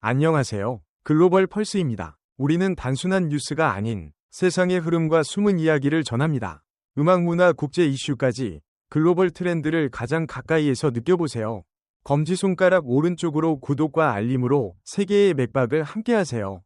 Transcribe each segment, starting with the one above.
안녕하세요. 글로벌 펄스입니다. 우리는 단순한 뉴스가 아닌 세상의 흐름과 숨은 이야기를 전합니다. 음악, 문화, 국제 이슈까지 글로벌 트렌드를 가장 가까이에서 느껴보세요. 검지손가락 오른쪽으로 구독과 알림으로 세계의 맥박을 함께하세요.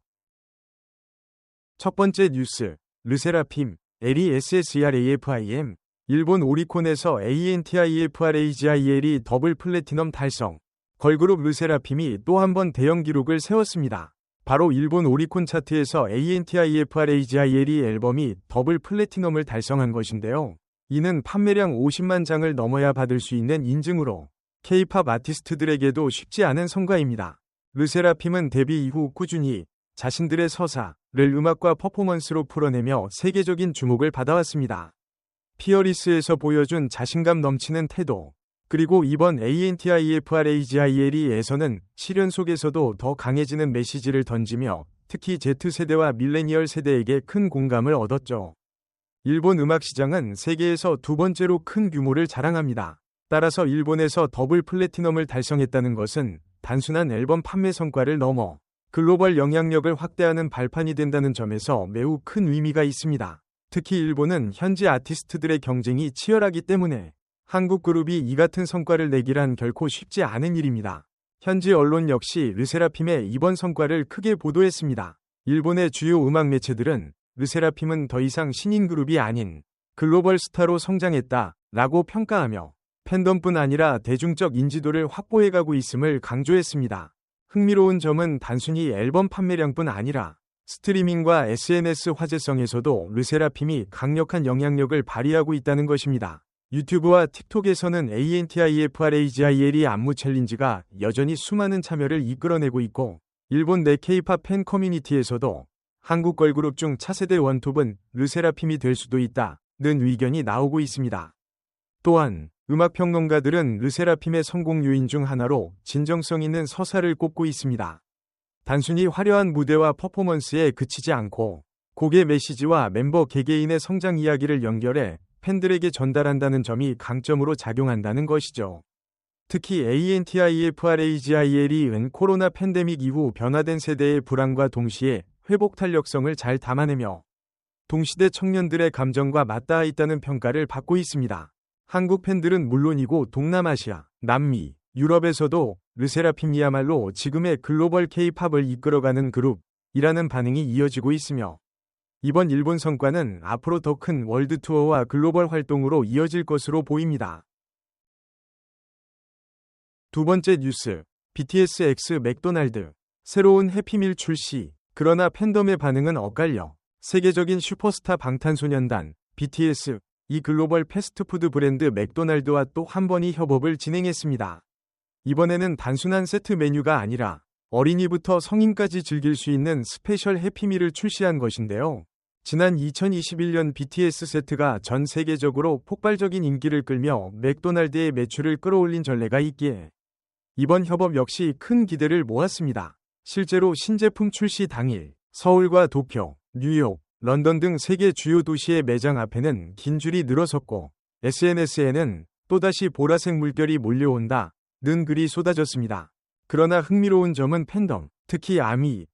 첫 번째 뉴스, 르세라핌, LESSERAFIM, 일본 오리콘에서 ANTIFRAGIL이 더블 플래티넘 달성. 걸그룹 르세라핌이 또 한 번 대형 기록을 세웠습니다. 바로 일본 오리콘 차트에서 ANTIFRAGIL이 앨범이 더블 플래티넘을 달성한 것인데요. 이는 판매량 50만 장을 넘어야 받을 수 있는 인증으로 K-팝 아티스트들에게도 쉽지 않은 성과입니다. 르세라핌은 데뷔 이후 꾸준히 자신들의 서사를 음악과 퍼포먼스로 풀어내며 세계적인 주목을 받아왔습니다. 피어리스에서 보여준 자신감 넘치는 태도, 그리고 이번 ANTIFRAGIL에서는 시련 속에서도 더 강해지는 메시지를 던지며 특히 Z세대와 밀레니얼 세대에게 큰 공감을 얻었죠. 일본 음악 시장은 세계에서 두 번째로 큰 규모를 자랑합니다. 따라서 일본에서 더블 플래티넘을 달성했다는 것은 단순한 앨범 판매 성과를 넘어 글로벌 영향력을 확대하는 발판이 된다는 점에서 매우 큰 의미가 있습니다. 특히 일본은 현지 아티스트들의 경쟁이 치열하기 때문에 한국 그룹이 이 같은 성과를 내기란 결코 쉽지 않은 일입니다. 현지 언론 역시 르세라핌의 이번 성과를 크게 보도했습니다. 일본의 주요 음악 매체들은 르세라핌은 더 이상 신인 그룹이 아닌 글로벌 스타로 성장했다 라고 평가하며 팬덤뿐 아니라 대중적 인지도를 확보해가고 있음을 강조했습니다. 흥미로운 점은 단순히 앨범 판매량뿐 아니라 스트리밍과 SNS 화제성에서도 르세라핌이 강력한 영향력을 발휘하고 있다는 것입니다. 유튜브와 틱톡에서는 ANTIFRAGIL이 안무 챌린지가 여전히 수많은 참여를 이끌어내고 있고, 일본 내 K-팝 팬 커뮤니티에서도 한국 걸그룹 중 차세대 원톱은 르세라핌이 될 수도 있다는 의견이 나오고 있습니다. 또한 음악평론가들은 르세라핌의 성공 요인 중 하나로 진정성 있는 서사를 꼽고 있습니다. 단순히 화려한 무대와 퍼포먼스에 그치지 않고 곡의 메시지와 멤버 개개인의 성장 이야기를 연결해 팬들에게 전달한다는 점이 강점으로 작용한다는 것이죠. 특히 ANTIFRAGIL이 코로나 팬데믹 이후 변화된 세대의 불안과 동시에 회복 탄력성을 잘 담아내며 동시대 청년들의 감정과 맞닿아 있다는 평가를 받고 있습니다. 한국 팬들은 물론이고 동남아시아, 남미, 유럽에서도 르세라핌이야말로 지금의 글로벌 K-팝을 이끌어가는 그룹이라는 반응이 이어지고 있으며 이번 일본 성과는 앞으로 더 큰 월드 투어와 글로벌 활동으로 이어질 것으로 보입니다. 두 번째 뉴스, BTS X 맥도날드, 새로운 해피밀 출시. 그러나 팬덤의 반응은 엇갈려 세계적인 슈퍼스타 방탄소년단, BTS, 이 글로벌 패스트푸드 브랜드 맥도날드와 또 한 번의 협업을 진행했습니다. 이번에는 단순한 세트 메뉴가 아니라 어린이부터 성인까지 즐길 수 있는 스페셜 해피밀을 출시한 것인데요. 지난 2021년 BTS 세트가 전 세계적으로 폭발적인 인기를 끌며 맥도날드의 매출을 끌어올린 전례가 있기에 이번 협업 역시 큰 기대를 모았습니다. 실제로 신제품 출시 당일 서울과 도쿄, 뉴욕, 런던 등 세계 주요 도시의 매장 앞에는 긴 줄이 늘어섰고 SNS에는 또다시 보라색 물결이 몰려온다는 글이 쏟아졌습니다. 그러나 흥미로운 점은 팬덤, 특히 아미의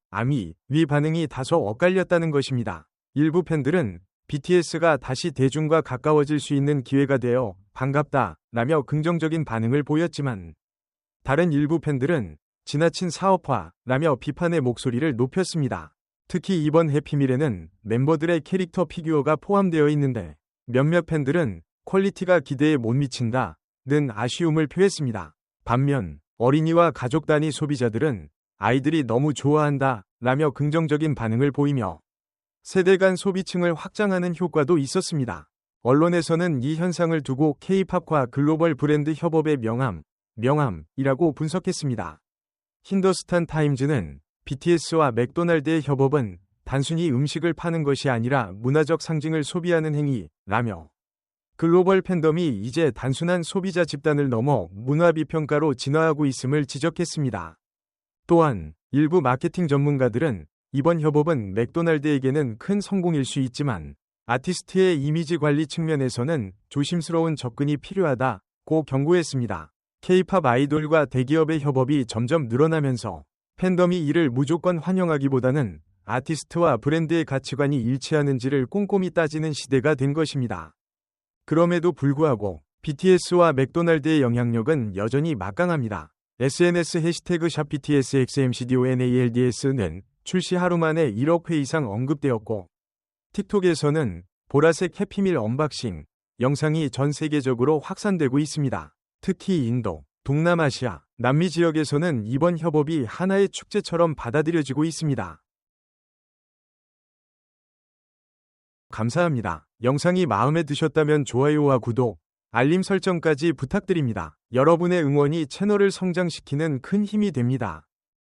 반응이 다소 엇갈렸다는 것입니다. 일부 팬들은 BTS가 다시 대중과 가까워질 수 있는 기회가 되어 반갑다라며 긍정적인 반응을 보였지만 다른 일부 팬들은 지나친 사업화라며 비판의 목소리를 높였습니다. 특히 이번 해피밀에는 멤버들의 캐릭터 피규어가 포함되어 있는데 몇몇 팬들은 퀄리티가 기대에 못 미친다는 아쉬움을 표했습니다. 반면 어린이와 가족 단위 소비자들은 아이들이 너무 좋아한다라며 긍정적인 반응을 보이며 세대 간 소비층을 확장하는 효과도 있었습니다. 언론에서는 이 현상을 두고 K-팝과 글로벌 브랜드 협업의 명함이라고 분석했습니다. 힌더스탄 타임즈는 BTS와 맥도날드의 협업은 단순히 음식을 파는 것이 아니라 문화적 상징을 소비하는 행위라며 글로벌 팬덤이 이제 단순한 소비자 집단을 넘어 문화 비평가로 진화하고 있음을 지적했습니다. 또한 일부 마케팅 전문가들은 이번 협업은 맥도날드에게는 큰 성공일 수 있지만 아티스트의 이미지 관리 측면에서는 조심스러운 접근이 필요하다고 경고했습니다. K-팝 아이돌과 대기업의 협업이 점점 늘어나면서 팬덤이 이를 무조건 환영하기보다는 아티스트와 브랜드의 가치관이 일치하는지를 꼼꼼히 따지는 시대가 된 것입니다. 그럼에도 불구하고 BTS와 맥도날드의 영향력은 여전히 막강합니다. SNS 해시태그 샵 BTS XMCDONALDS는 출시 하루 만에 1억 회 이상 언급되었고, 틱톡에서는 보라색 해피밀 언박싱 영상이 전 세계적으로 확산되고 있습니다. 특히 인도, 동남아시아, 남미 지역에서는 이번 협업이 하나의 축제처럼 받아들여지고 있습니다. 감사합니다. 영상이 마음에 드셨다면 좋아요와 구독, 알림 설정까지 부탁드립니다. 여러분의 응원이 채널을 성장시키는 큰 힘이 됩니다.